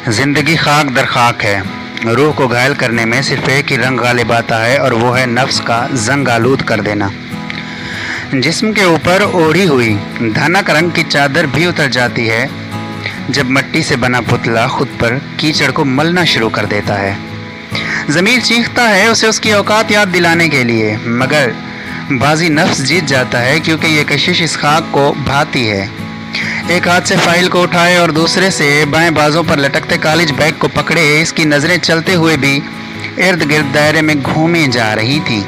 जिंदगी खाक दर खाक है। रूह को घायल करने में सिर्फ एक ही रंग गालिब आता है और वो है नफ्स का जंग आलूद कर देना। जिस्म के ऊपर ओढ़ी हुई धनक रंग की चादर भी उतर जाती है जब मिट्टी से बना पुतला खुद पर कीचड़ को मलना शुरू कर देता है। ज़मीर चीखता है उसे उसकी औकात याद दिलाने के लिए, मगर बाजी नफ्स जीत जाता है क्योंकि ये कशिश इस खाक को भाती है। एक हाथ से फाइल को उठाए और दूसरे से बाएं बाजों पर लटकते कॉलेज बैग को पकड़े इसकी नज़रें चलते हुए भी इर्द गिर्द दायरे में घूमे जा रही थी।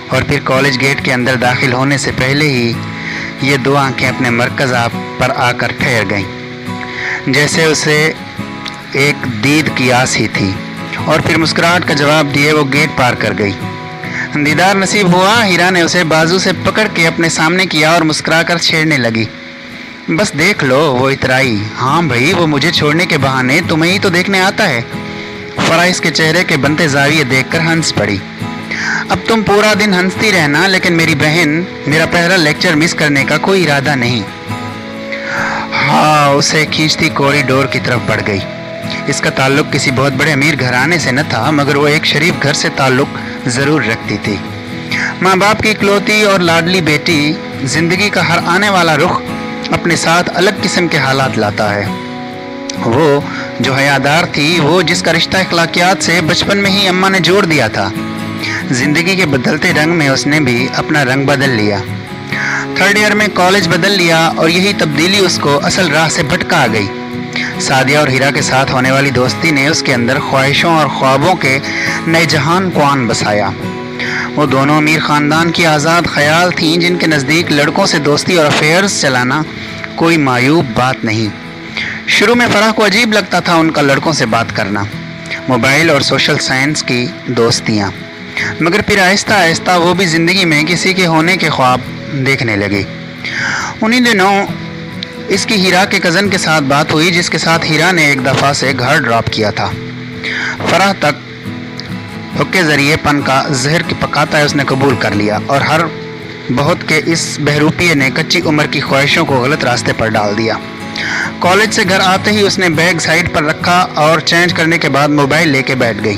और फिर कॉलेज गेट के अंदर दाखिल होने से पहले ही ये दो आंखें अपने मरकज़ पर आकर ठहर गईं, जैसे उसे एक दीद की आस ही थी। और फिर मुस्कुराहट का जवाब दिए वो गेट पार कर गई। दीदार नसीब हुआ। हीरा ने उसे बाजू से पकड़ के अपने सामने किया और मुस्कुराकर छेड़ने लगी। बस देख लो, वो इतराई। हाँ भाई, वो मुझे छोड़ने के बहाने तुम्हें ही तो देखने आता है। फराइस के चेहरे के बनते जाविये देखकर हंस पड़ी। अब तुम पूरा दिन हंसती रहना, लेकिन मेरी बहन मेरा पहला लेक्चर मिस करने का कोई इरादा नहीं। हाँ, उसे खींचती कॉरिडोर की तरफ बढ़ गई। इसका ताल्लुक किसी बहुत बड़े अमीर घराने से न था, मगर वो एक शरीफ घर से ताल्लुक ज़रूर रखती थी। माँ बाप की इकलौती और लाडली बेटी जिंदगी का हर आने वाला रुख अपने साथ अलग किस्म के हालात लाता है। वो जो हयादार थी, वो जिसका रिश्ता अखलाकियात से बचपन में ही अम्मा ने जोड़ दिया था, जिंदगी के बदलते रंग में उसने भी अपना रंग बदल लिया। थर्ड ईयर में कॉलेज बदल लिया और यही तब्दीली उसको असल राह से भटका गई। सादिया और हीरा के साथ होने वाली दोस्ती ने उसके अंदर ख्वाहिशों और ख्वाबों के नए जहान को आन बसाया। वो दोनों अमीर ख़ानदान की आज़ाद ख्याल थीं, जिनके नज़दीक लड़कों से दोस्ती और अफेयर्स चलाना कोई मायूब बात नहीं। शुरू में फराह को अजीब लगता था उनका लड़कों से बात करना, मोबाइल और सोशल साइंस की दोस्तियाँ, मगर फिर आहिस्ता आहिस्ता वो भी ज़िंदगी में किसी के होने के ख्वाब देखने लगी। उन्हीं दिनों इसकी हीरा के कज़न के साथ बात हुई, जिसके साथ हीरा ने एक दफ़ा से घर ड्रॉप किया था। फराह तक हुक्के ज़रिए पन का जहर की पकाता है उसने कबूल कर लिया, और हर बहुत के इस बहरूपिये ने कच्ची उम्र की ख्वाहिशों को गलत रास्ते पर डाल दिया। कॉलेज से घर आते ही उसने बैग साइड पर रखा और चेंज करने के बाद मोबाइल लेके बैठ गई।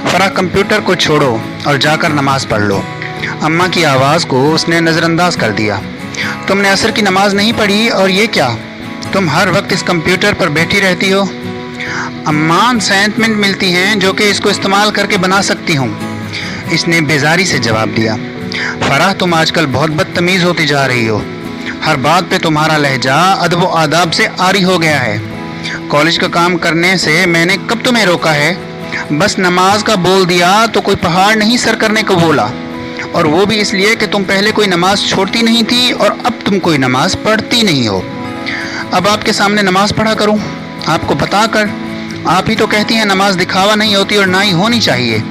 फराह, कंप्यूटर को छोड़ो और जाकर नमाज पढ़ लो। अम्मा की आवाज़ को उसने नज़रअंदाज कर दिया। तुमने असर की नमाज नहीं पढ़ी, और ये क्या, तुम हर वक्त इस कंप्यूटर पर बैठी रहती हो? अम्मा, असाइनमेंट मिलती हैं जो कि इसको इस्तेमाल करके बना सकती हूँ, इसने बेजारी से जवाब दिया। फराह, तुम आजकल बहुत बदतमीज़ होती जा रही हो। हर बात पे तुम्हारा लहजा अदब व आदाब से आरी हो गया है। कॉलेज का काम करने से मैंने कब तुम्हें रोका है? बस नमाज का बोल दिया तो कोई पहाड़ नहीं सर करने को बोला, और वो भी इसलिए कि तुम पहले कोई नमाज छोड़ती नहीं थी और अब तुम कोई नमाज पढ़ती नहीं हो। अब आपके सामने नमाज पढ़ा करूं आपको बता कर? आप ही तो कहती हैं नमाज दिखावा नहीं होती और ना ही होनी चाहिए।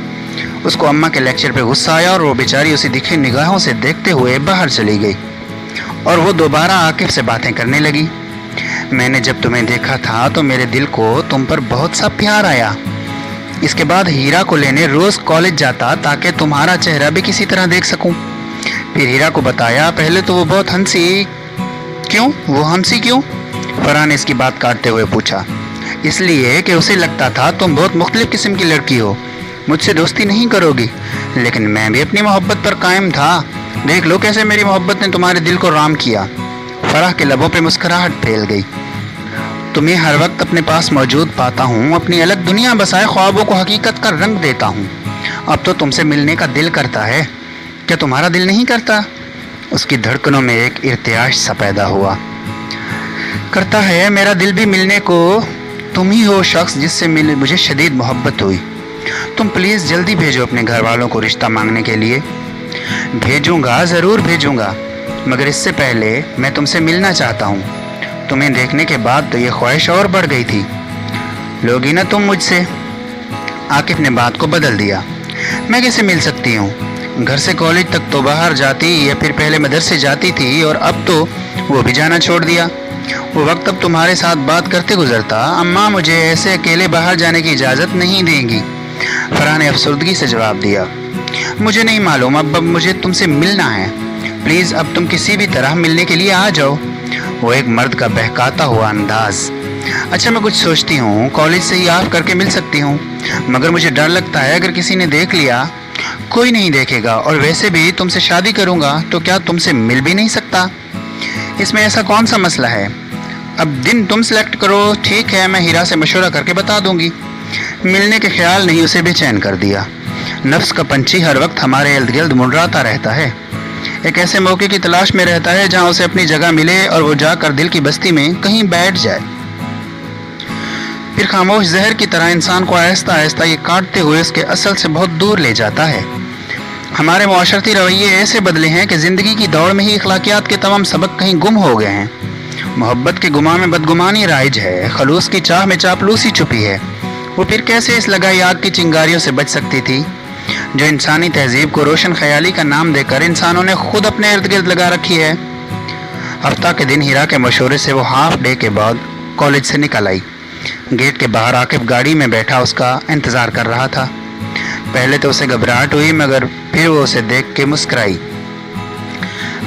उसको अम्मा के लेक्चर पे गुस्सा आया और वो बेचारी उसी दिखे निगाहों से देखते हुए बाहर चली गई, और वो दोबारा आकिफ से बातें करने लगी। मैंने जब तुम्हें देखा था तो मेरे दिल को तुम पर बहुत सा प्यार आया। इसके बाद हीरा को लेने रोज़ कॉलेज जाता ताकि तुम्हारा चेहरा भी किसी तरह देख सकूं। फिर हीरा को बताया। पहले तो वो बहुत हंसी। क्यों? वो हंसी क्यों? फराह ने इसकी बात काटते हुए पूछा। इसलिए कि उसे लगता था तुम बहुत मुख्तलिफ किस्म की लड़की हो, मुझसे दोस्ती नहीं करोगी। लेकिन मैं भी अपनी मोहब्बत पर कायम था। देख लो कैसे मेरी मोहब्बत ने तुम्हारे दिल को राम किया। फराह के लबों पे मुस्कुराहट फैल गई। तुम्हें हर वक्त अपने पास मौजूद पाता हूँ, अपनी अलग दुनिया बसाए ख्वाबों को हकीकत का रंग देता हूँ। अब तो तुमसे मिलने का दिल करता है, क्या तुम्हारा दिल नहीं करता? उसकी धड़कनों में एक इर्तियाश सा पैदा हुआ। करता है, मेरा दिल भी मिलने को। तुम ही हो शख्स जिससे मुझे शदीद मोहब्बत हुई। तुम प्लीज़ जल्दी भेजो अपने घर वालों को रिश्ता मांगने के लिए। भेजूंगा, ज़रूर भेजूंगा, मगर इससे पहले मैं तुमसे मिलना चाहता हूँ। तुम्हें देखने के बाद तो ये ख्वाहिश और बढ़ गई थी। लोगी ना तुम मुझसे? आकिफ ने बात को बदल दिया। मैं कैसे मिल सकती हूँ? घर से कॉलेज तक तो बाहर जाती या फिर पहले मदरसे जाती थी, और अब तो वो भी जाना छोड़ दिया। वो वक्त अब तुम्हारे साथ बात करते गुजरता। अम्मा मुझे ऐसे अकेले बाहर जाने की इजाज़त नहीं देंगी। फराह ने अफसरदगी से जवाब दिया। मुझे नहीं मालूम, अब मुझे तुमसे मिलना है। प्लीज़ अब तुम किसी भी तरह मिलने के लिए आ जाओ। वो एक मर्द का बहकाता हुआ अंदाज अच्छा, मैं कुछ सोचती हूँ, कॉलेज से ही ऑफ करके मिल सकती हूँ, मगर मुझे डर लगता है अगर किसी ने देख लिया। कोई नहीं देखेगा, और वैसे भी तुमसे शादी करूँगा तो क्या तुमसे मिल भी नहीं सकता? इसमें ऐसा कौन सा मसला है? अब दिन तुम सेलेक्ट करो। ठीक है, मैं हीरा से मशवरा करके बता दूंगी। मिलने के ख्याल ने उसे बेचैन कर दिया। नफ्स का पंछी हर वक्त हमारे इर्द गिर्द मुंडराता रहता है, एक ऐसे मौके की तलाश में रहता है जहां उसे अपनी जगह मिले और वो जाकर दिल की बस्ती में कहीं बैठ जाए। फिर खामोश जहर की तरह इंसान को आहिस्ता आहिस्ता ये काटते हुए उसके असल से बहुत दूर ले जाता है। हमारे मुआशरती रवैये ऐसे बदले हैं कि ज़िंदगी की दौड़ में ही अखलाकियात के तमाम सबक कहीं गुम हो गए हैं। मोहब्बत के गुमा में बदगुमानी राइज है, खलूस की चाह में चापलूसी छुपी है। वो फिर कैसे इस लगाई आग की चिंगारियों से बच सकती थी जो इंसानी तहजीब को रोशन ख्याली का नाम देकर इंसानों ने खुद अपने इर्द गिर्द लगा रखी है। हफ्ता के दिन हीरा के मशवरे से वो हाफ डे के बाद कॉलेज से निकल आई। गेट के बाहर आकिब गाड़ी में बैठा उसका इंतज़ार कर रहा था। पहले तो उसे घबराहट हुई, मगर फिर वो उसे देख के मुस्कुराई।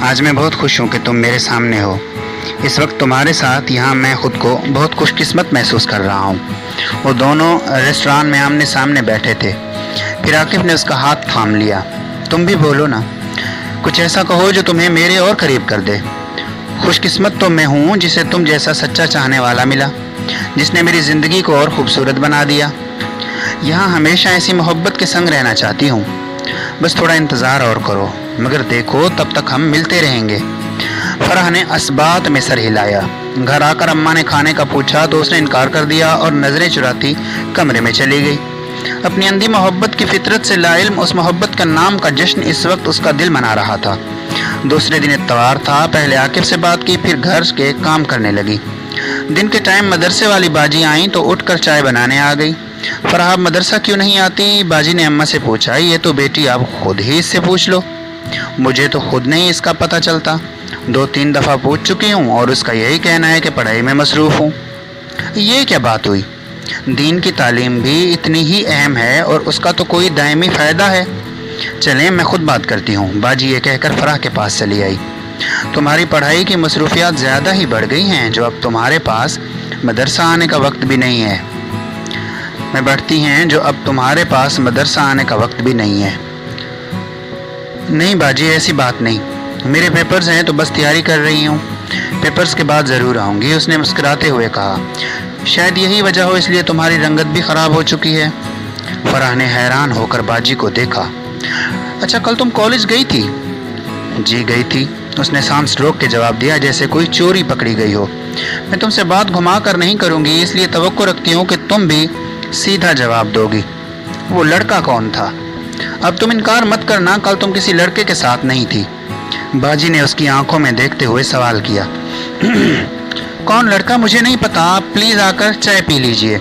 आज मैं बहुत खुश हूँ कि तुम मेरे सामने हो। इस वक्त तुम्हारे साथ यहाँ मैं खुद को बहुत खुशकिस्मत महसूस कर रहा हूँ। वो दोनों रेस्टोरेंट में आमने सामने बैठे थे। फिर आकिब ने उसका हाथ थाम लिया। तुम भी बोलो ना, कुछ ऐसा कहो जो तुम्हें मेरे और करीब कर दे। खुशकिस्मत तो मैं हूँ जिसे तुम जैसा सच्चा चाहने वाला मिला, जिसने मेरी ज़िंदगी को और खूबसूरत बना दिया। यहाँ हमेशा ऐसी मोहब्बत के संग रहना चाहती हूँ। बस थोड़ा इंतज़ार और करो, मगर देखो तब तक हम मिलते रहेंगे। फराह ने असबात में सर हिलाया। घर आकर अम्मा ने खाने का पूछा तो उसने इनकार कर दिया और नज़रें चुराती कमरे में चली गई। अपनी अंधी मोहब्बत की फितरत से लाइल्म उस मोहब्बत का नाम का जश्न इस वक्त उसका दिल मना रहा था। दूसरे दिन इत्तवार था। पहले आकिब से बात की, फिर घर के काम करने लगी। दिन के टाइम मदरसे वाली बाजी आई तो उठकर चाय बनाने आ गई। फराह मदरसा क्यों नहीं आती? बाजी ने अम्मा से पूछा। ये तो बेटी आप खुद ही इससे पूछ लो, मुझे तो खुद नहीं इसका पता चलता। 2-3 दफ़ा पूछ चुकी हूँ और उसका यही कहना है कि पढ़ाई में मसरूफ़ हूँ। ये क्या बात हुई? दीन की तालीम भी इतनी ही अहम है और उसका तो कोई दायमी फ़ायदा है। चलें मैं खुद बात करती हूँ। बाजी ये कहकर फराह के पास चली आई। तुम्हारी पढ़ाई की मसरूफियात ज़्यादा ही बढ़ गई हैं जो अब तुम्हारे पास मदरसा आने का वक्त भी नहीं है। मैं बढ़ती हैं जो अब तुम्हारे पास मदरसा आने का वक्त भी नहीं है। नहीं बाजी, ऐसी बात नहीं। मेरे पेपर्स हैं तो बस तैयारी कर रही हूँ। पेपर्स के बाद ज़रूर आऊँगी, उसने मुस्कुराते हुए कहा। शायद यही वजह हो इसलिए तुम्हारी रंगत भी ख़राब हो चुकी है। फराह ने हैरान होकर बाजी को देखा। अच्छा, कल तुम कॉलेज गई थी? जी गई थी, उसने सांस रोक के जवाब दिया जैसे कोई चोरी पकड़ी गई हो। मैं तुमसे बात घुमा कर नहीं करूँगी, इसलिए तवक्को रखती हूँ कि तुम भी सीधा जवाब दोगी। वो लड़का कौन था? अब तुम इनकार मत करना, कल तुम किसी लड़के के साथ नहीं थी। बाजी ने उसकी आंखों में देखते हुए सवाल किया। कौन लड़का? मुझे नहीं पता, आप प्लीज़ आकर चाय पी लीजिए।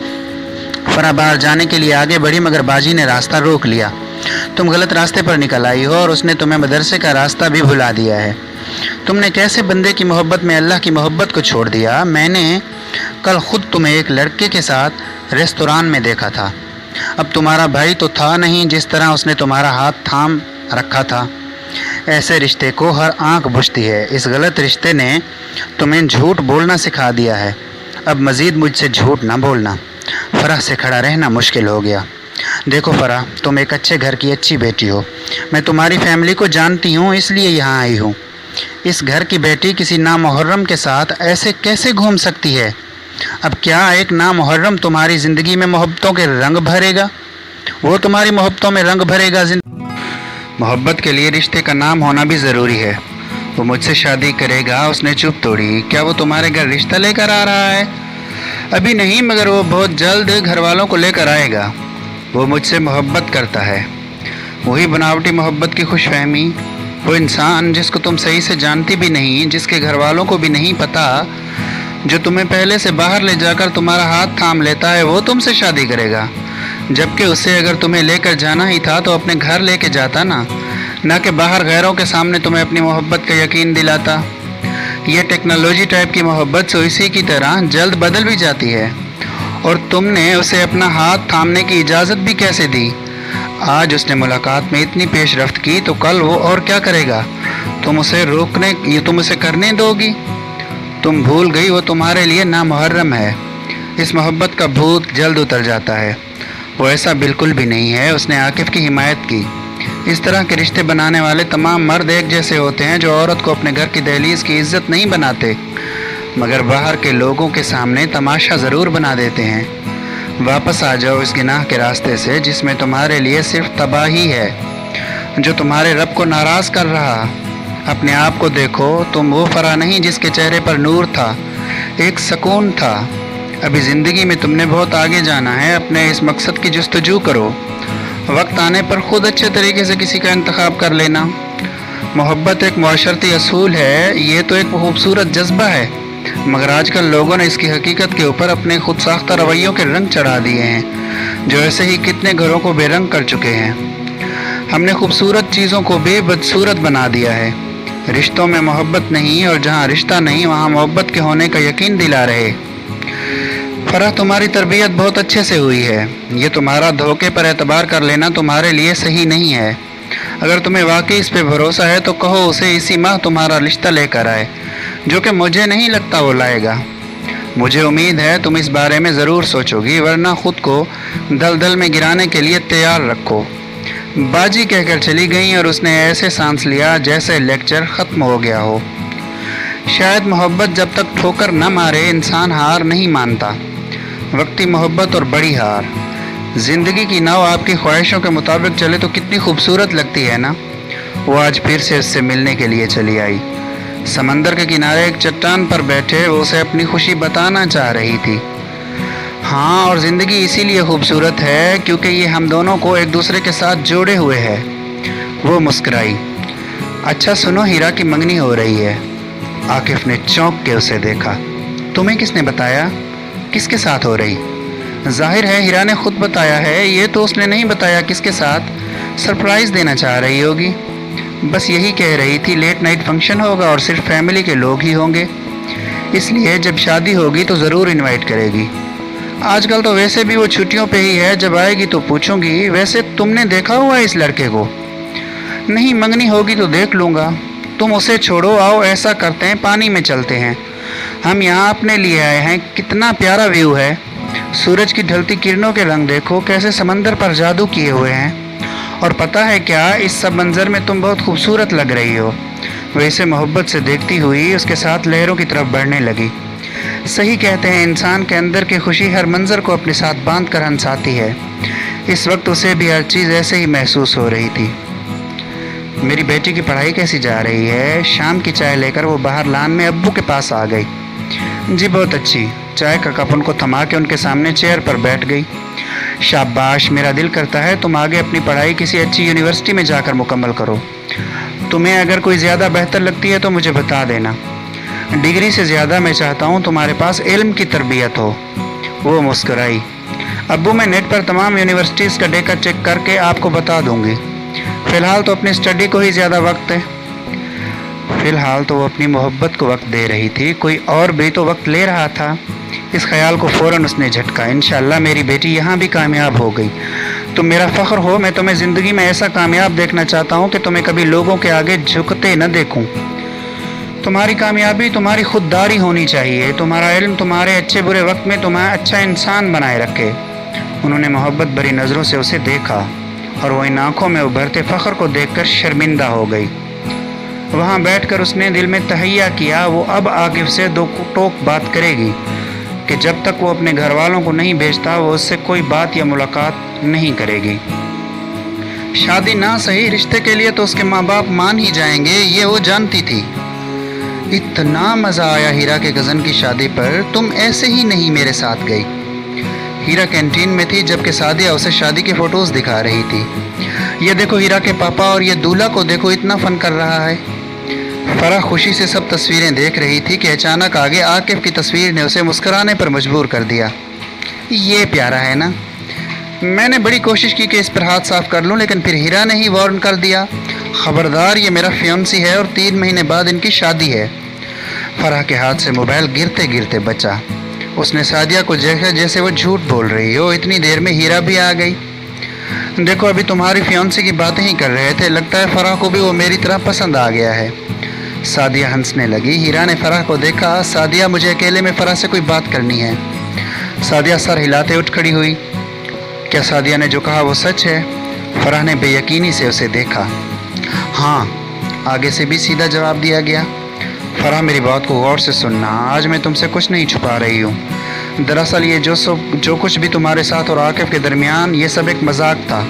फराह बाहर जाने के लिए आगे बढ़ी, मगर बाजी ने रास्ता रोक लिया। तुम गलत रास्ते पर निकल आई हो और उसने तुम्हें मदरसे का रास्ता भी भुला दिया है। तुमने कैसे बंदे की मोहब्बत में अल्लाह की मोहब्बत को छोड़ दिया? मैंने कल खुद तुम्हें एक लड़के के साथ रेस्तोरां में देखा था। अब तुम्हारा भाई तो था नहीं जिस तरह उसने तुम्हारा हाथ थाम रखा था। ऐसे रिश्ते को हर आंख बुझती है। इस गलत रिश्ते ने तुम्हें झूठ बोलना सिखा दिया है। अब मज़ीद मुझसे झूठ ना बोलना। फराह से खड़ा रहना मुश्किल हो गया। देखो फराह, तुम एक अच्छे घर की अच्छी बेटी हो। मैं तुम्हारी फैमिली को जानती हूँ, इसलिए यहाँ आई हूँ। इस घर की बेटी किसी नामुहर्रम के साथ ऐसे कैसे घूम सकती है? अब क्या एक नामुहर्रम तुम्हारी ज़िंदगी में मोहब्बतों के रंग भरेगा? वो तुम्हारी मोहब्बतों में रंग भरेगा। मोहब्बत के लिए रिश्ते का नाम होना भी ज़रूरी है। वो मुझसे शादी करेगा, उसने चुप तोड़ी। क्या वो तुम्हारे घर रिश्ता लेकर आ रहा है? अभी नहीं, मगर वो बहुत जल्द घर वालों को लेकर आएगा। वो मुझसे मोहब्बत करता है, वही बनावटी मोहब्बत की खुशफहमी। वो इंसान जिसको तुम सही से जानती भी नहीं, जिसके घर वालों को भी नहीं पता, जो तुम्हें पहले से बाहर ले जाकर तुम्हारा हाथ थाम लेता है, वो तुमसे शादी करेगा। जबकि उसे अगर तुम्हें लेकर जाना ही था तो अपने घर लेके जाता ना कि बाहर गैरों के सामने तुम्हें अपनी मोहब्बत का यकीन दिलाता। यह टेक्नोलॉजी टाइप की मोहब्बत तो इसी की तरह जल्द बदल भी जाती है। और तुमने उसे अपना हाथ थामने की इजाज़त भी कैसे दी? आज उसने मुलाकात में इतनी पेशरफ्त की तो कल वो और क्या करेगा? तुम उसे करने दोगी? तुम भूल गई वो तुम्हारे लिए नामुहर्रम है। इस मोहब्बत का भूत जल्द उतर जाता है। वो ऐसा बिल्कुल भी नहीं है। उसने आकिफ की हिमायत की। इस तरह के रिश्ते बनाने वाले तमाम मर्द एक जैसे होते हैं, जो औरत को अपने घर की दहलीज की इज्जत नहीं बनाते, मगर बाहर के लोगों के सामने तमाशा ज़रूर बना देते हैं। वापस आ जाओ इस गुनाह के रास्ते से जिसमें तुम्हारे लिए सिर्फ तबाही है, जो तुम्हारे रब को नाराज़ कर रहा। अपने आप को देखो, तुम वो फरा नहीं जिसके चेहरे पर नूर था, एक सुकून था। अभी ज़िंदगी में तुमने बहुत आगे जाना है। अपने इस मकसद की जुस्तजू करो। वक्त आने पर ख़ुद अच्छे तरीके से किसी का इंतखाब कर लेना। मोहब्बत एक मुआशरती असूल है, ये तो एक खूबसूरत जज्बा है, मगर आजकल लोगों ने इसकी हकीकत के ऊपर अपने खुद साख्ता रवैयों के रंग चढ़ा दिए हैं, जो ऐसे ही कितने घरों को बेरंग कर चुके हैं। हमने खूबसूरत चीज़ों को बेबदसूरत बना दिया है। रिश्तों में मोहब्बत नहीं, और जहाँ रिश्ता नहीं वहाँ मोहब्बत के होने का यकीन दिला रहे। फरह, तुम्हारी तरबियत बहुत अच्छे से हुई है। ये तुम्हारा धोखे पर एतबार कर लेना तुम्हारे लिए सही नहीं है। अगर तुम्हें वाकई इस पे भरोसा है तो कहो उसे इसी माह तुम्हारा रिश्ता लेकर आए, जो कि मुझे नहीं लगता वो लाएगा। मुझे उम्मीद है तुम इस बारे में ज़रूर सोचोगी, वरना ख़ुद को दलदल में गिराने के लिए तैयार रखो। बाजी कहकर चली गई और उसने ऐसे सांस लिया जैसे लेक्चर ख़त्म हो गया हो। शायद मोहब्बत जब तक ठोकर न मारे इंसान हार नहीं मानता। वक्ती मोहब्बत और बड़ी हार। ज़िंदगी की नाव आपकी ख्वाहिशों के मुताबिक चले तो कितनी खूबसूरत लगती है ना। वो आज फिर से उससे मिलने के लिए चली आई। समंदर के किनारे एक चट्टान पर बैठे वो उसे अपनी खुशी बताना चाह रही थी। हाँ, और ज़िंदगी इसीलिए खूबसूरत है क्योंकि ये हम दोनों को एक दूसरे के साथ जोड़े हुए है। वो मुस्कुराई। अच्छा सुनो, हीरा की मंगनी हो रही है। आकिफ ने चौंक के उसे देखा। तुम्हें किसने बताया? किसके साथ हो रही? जाहिर है हीरा ने खुद बताया है। ये तो उसने नहीं बताया किसके साथ। सरप्राइज़ देना चाह रही होगी। बस यही कह रही थी लेट नाइट फंक्शन होगा और सिर्फ फैमिली के लोग ही होंगे, इसलिए जब शादी होगी तो ज़रूर इनवाइट करेगी। आजकल तो वैसे भी वो छुट्टियों पे ही है, जब आएगी तो पूछूंगी। वैसे तुमने देखा हुआ है इस लड़के को? नहीं, मंगनी होगी तो देख लूँगा। तुम उसे छोड़ो, आओ ऐसा करते हैं पानी में चलते हैं। हम यहाँ अपने लिए आए हैं। कितना प्यारा व्यू है। सूरज की ढलती किरणों के रंग देखो, कैसे समंदर पर जादू किए हुए हैं। और पता है क्या, इस सब मंजर में तुम बहुत खूबसूरत लग रही हो। वैसे मोहब्बत से देखती हुई उसके साथ लहरों की तरफ बढ़ने लगी। सही कहते हैं, इंसान के अंदर की खुशी हर मंजर को अपने साथ बांध कर हंसाती है। इस वक्त उसे भी हर चीज़ ऐसे ही महसूस हो रही थी। मेरी बेटी की पढ़ाई कैसी जा रही है? शाम की चाय लेकर वो बाहर लान में अब्बू के पास आ गई। जी बहुत अच्छी। चाय का कप उनको थमा के उनके सामने चेयर पर बैठ गई। शाबाश, मेरा दिल करता है तुम आगे अपनी पढ़ाई किसी अच्छी यूनिवर्सिटी में जाकर मुकम्मल करो। तुम्हें अगर कोई ज़्यादा बेहतर लगती है तो मुझे बता देना। डिग्री से ज़्यादा मैं चाहता हूँ तुम्हारे पास इल्म की तरबियत हो। वो मुस्कुराई। अब्बू, मैं नेट पर तमाम यूनिवर्सिटीज़ का डेटा चेक करके आपको बता दूँगी। फ़िलहाल तो अपनी स्टडी को ही ज़्यादा वक्त है। फ़िलहाल तो वो अपनी मोहब्बत को वक्त दे रही थी, कोई और भी तो वक्त ले रहा था। इस ख्याल को फ़ौरन उसने झटका। इंशाअल्लाह मेरी बेटी यहाँ भी कामयाब हो गई। तुम मेरा फ़ख्र हो। मैं तुम्हें ज़िंदगी में ऐसा कामयाब देखना चाहता हूँ कि तुम्हें कभी लोगों के आगे झुकते न देखूँ। तुम्हारी कामयाबी तुम्हारी खुददारी होनी चाहिए। तुम्हारा इल्म तुम्हारे अच्छे बुरे वक्त में तुम्हें अच्छा इंसान बनाए रखे। उन्होंने मोहब्बत भरी नज़रों से उसे देखा और वो इन आँखों में उभरते फ़ख्र को देखकर शर्मिंदा हो गई। वहाँ बैठकर उसने दिल में तहैया किया वो अब आकिफ से दो टोक बात करेगी कि जब तक वो अपने घर वालों को नहीं भेजता वो उससे कोई बात या मुलाकात नहीं करेगी। शादी ना सही, रिश्ते के लिए तो उसके माँ बाप मान ही जाएंगे, ये वो जानती थी। इतना मज़ा आया हीरा के कज़न की शादी पर, तुम ऐसे ही नहीं मेरे साथ गई। हीरा कैंटीन में थी जबकि सादिया उसे शादी के फ़ोटोज़ दिखा रही थी। ये देखो हीरा के पापा, और ये दूल्हा को देखो, इतना फ़न कर रहा है। फराह खुशी से सब तस्वीरें देख रही थी कि अचानक आगे आकिफ की तस्वीर ने उसे मुस्कुराने पर मजबूर कर दिया। ये प्यारा है ना? मैंने बड़ी कोशिश की कि इस पर हाथ साफ कर लूं, लेकिन फिर हीरा ने ही वार्न कर दिया, ख़बरदार ये मेरा फियांसी है और 3 महीने बाद इनकी शादी है। फराह के हाथ से मोबाइल गिरते गिरते बचा। उसने सादिया को देखा जैसे वो झूठ बोल रही हो। इतनी देर में हीरा भी आ गई। देखो अभी तुम्हारी फियांसी की बातें ही कर रहे थे, लगता है फराह को भी वो मेरी तरह पसंद आ गया है। सादिया हंसने लगी। हीरा ने फराह को देखा। सादिया, मुझे अकेले में फराह से कोई बात करनी है। सादिया सर हिलाते उठ खड़ी हुई। क्या सादिया ने जो कहा वो सच है? फराह ने बेयकीनी से उसे देखा। हाँ, आगे से भी सीधा जवाब दिया गया। फराह, मेरी बात को गौर से सुनना, आज मैं तुमसे कुछ नहीं छुपा रही हूँ। दरअसल ये जो कुछ भी तुम्हारे साथ और आकिफ के दरमियान, ये सब एक मजाक था।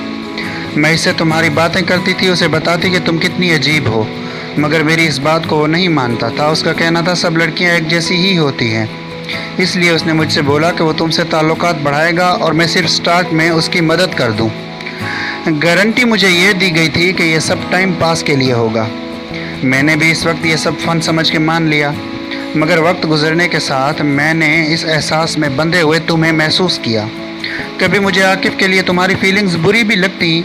मैं इससे तुम्हारी बातें करती थी, उसे बताती कि तुम कितनी अजीब हो, मगर मेरी इस बात को वो नहीं मानता था। उसका कहना था सब लड़कियां एक जैसी ही होती हैं, इसलिए उसने मुझसे बोला कि वो तुमसे ताल्लुकात बढ़ाएगा और मैं सिर्फ स्टार्ट में उसकी मदद कर दूं। गारंटी मुझे ये दी गई थी कि ये सब टाइम पास के लिए होगा। मैंने भी इस वक्त ये सब फ़न समझ के मान लिया, मगर वक्त गुजरने के साथ मैंने इस एहसास में बंधे हुए तुम्हें महसूस किया। कभी मुझे आकिफ के लिए तुम्हारी फीलिंग्स बुरी भी लगती,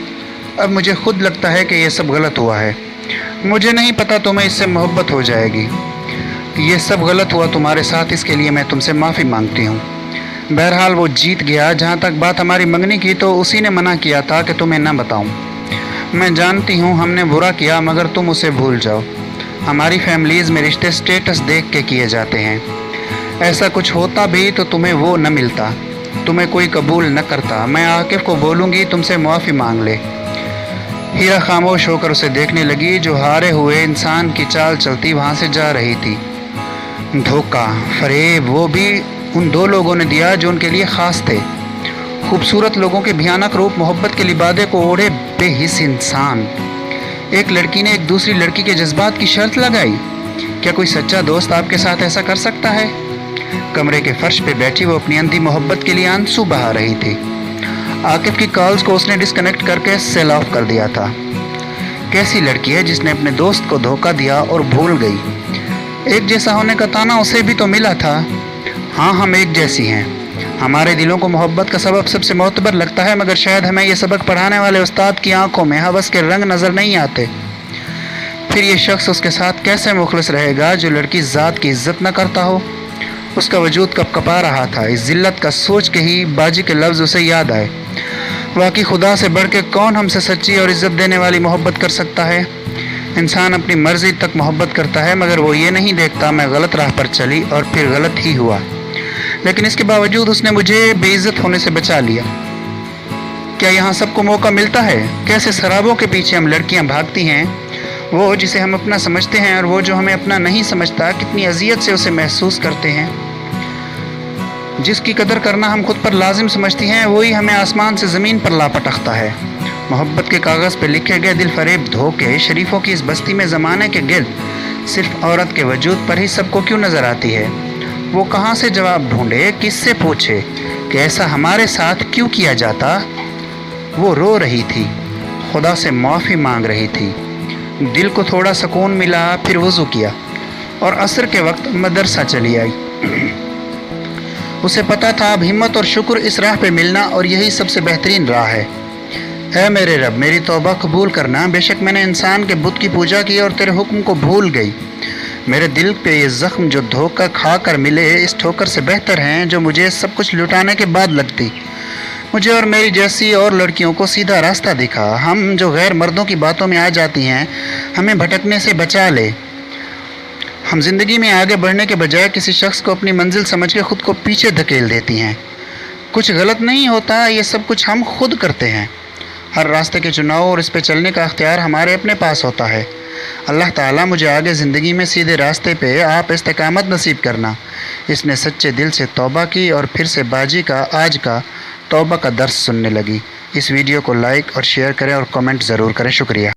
अब मुझे खुद लगता है कि ये सब गलत हुआ है। मुझे नहीं पता तुम्हें इससे मोहब्बत हो जाएगी। ये सब गलत हुआ तुम्हारे साथ, इसके लिए मैं तुमसे माफ़ी मांगती हूँ। बहरहाल वो जीत गया। जहाँ तक बात हमारी मंगनी की, तो उसी ने मना किया था कि तुम्हें न बताऊँ। मैं जानती हूँ हमने बुरा किया, मगर तुम उसे भूल जाओ। हमारी फैमिलीज़ में रिश्ते स्टेटस देख के किए जाते हैं। ऐसा कुछ होता भी तो तुम्हें वो न मिलता, तुम्हें कोई कबूल न करता। मैं आकिफ को बोलूँगी तुमसे मुआफ़ी मांग ले। हीरा खामोश होकर उसे देखने लगी। जो हारे हुए इंसान की चाल चलती वहाँ से जा रही थी। धोखा, फरेब, वो भी उन दो लोगों ने दिया जो उनके लिए ख़ास थे। खूबसूरत लोगों के भयानक रूप, मोहब्बत के लिबादे को ओढ़े बेहिस इंसान। एक लड़की ने एक दूसरी लड़की के जज्बात की शर्त लगाई। क्या कोई सच्चा दोस्त आपके साथ ऐसा कर सकता है? कमरे के फर्श पे बैठी वो अपनी अंधी मोहब्बत के लिए आंसू बहा रही थी। आकिफ की कॉल्स को उसने डिस्कनेक्ट करके सेल ऑफ कर दिया था। कैसी लड़की है जिसने अपने दोस्त को धोखा दिया और भूल गई। एक जैसा होने का ताना उसे भी तो मिला था। हाँ, हम एक जैसी हैं। हमारे दिलों को मोहब्बत का सबब सबसे मोतबर लगता है, मगर शायद हमें ये सबक पढ़ाने वाले उस्ताद की आंखों में हवस के रंग नज़र नहीं आते। फिर ये शख्स उसके साथ कैसे मुखलिस रहेगा जो लड़की ज़ात की इज्जत न करता हो? उसका वजूद कपकपा रहा था। इस जिल्लत का सोच के ही बाजी के लफ्ज़ उसे याद आए। वाकई खुदा से बढ़ के कौन हमसे सच्ची और इज़्ज़त देने वाली मोहब्बत कर सकता है? इंसान अपनी मर्ज़ी तक मोहब्बत करता है, मगर वो ये नहीं देखता मैं गलत राह पर चली और फिर गलत ही हुआ, लेकिन इसके बावजूद उसने मुझे बेइज्जत होने से बचा लिया। क्या यहाँ सबको मौका मिलता है? कैसे शराबों के पीछे हम लड़कियाँ भागती हैं। वो जिसे हम अपना समझते हैं और वो जो हमें अपना नहीं समझता, कितनी अजियत से उसे महसूस करते हैं। जिसकी कदर करना हम खुद पर लाजिम समझती हैं, वही हमें आसमान से ज़मीन पर ला पटकता है। मोहब्बत के कागज़ पे लिखे गए दिल फरेब धोखे शरीफों की इस बस्ती में ज़माने के गिर्द सिर्फ औरत के वजूद पर ही सबको क्यों नज़र आती है? वो कहाँ से जवाब ढूंढे, किससे पूछे कि ऐसा हमारे साथ क्यों किया जाता? वो रो रही थी, खुदा से माफ़ी मांग रही थी। दिल को थोड़ा सुकून मिला। फिर वज़ू किया और असर के वक्त मदरसा चली आई। उसे पता था अब हिम्मत और शुक्र इस राह पे मिलना और यही सबसे बेहतरीन राह है। ऐ मेरे रब, मेरी तौबा कबूल करना। बेशक मैंने इंसान के बुत की पूजा की और तेरे हुक्म को भूल गई। मेरे दिल पे ये ज़ख्म जो धोखा खा कर मिले, इस ठोकर से बेहतर हैं जो मुझे सब कुछ लुटाने के बाद लगती। मुझे और मेरी जैसी और लड़कियों को सीधा रास्ता दिखा। हम जो गैर मर्दों की बातों में आ जाती हैं, हमें भटकने से बचा ले। हम ज़िंदगी में आगे बढ़ने के बजाय किसी शख्स को अपनी मंजिल समझ के ख़ुद को पीछे धकेल देती हैं। कुछ गलत नहीं होता, ये सब कुछ हम खुद करते हैं। हर रास्ते के चुनाव और इस पे चलने का अख्तियार हमारे अपने पास होता है। अल्लाह ताला मुझे आगे ज़िंदगी में सीधे रास्ते पे आप इस्तिकामत नसीब करना। इसने सच्चे दिल से तौबा की और फिर से बाजी का आज का तौबा का दर्स सुनने लगी। इस वीडियो को लाइक और शेयर करें और कमेंट ज़रूर करें। शुक्रिया।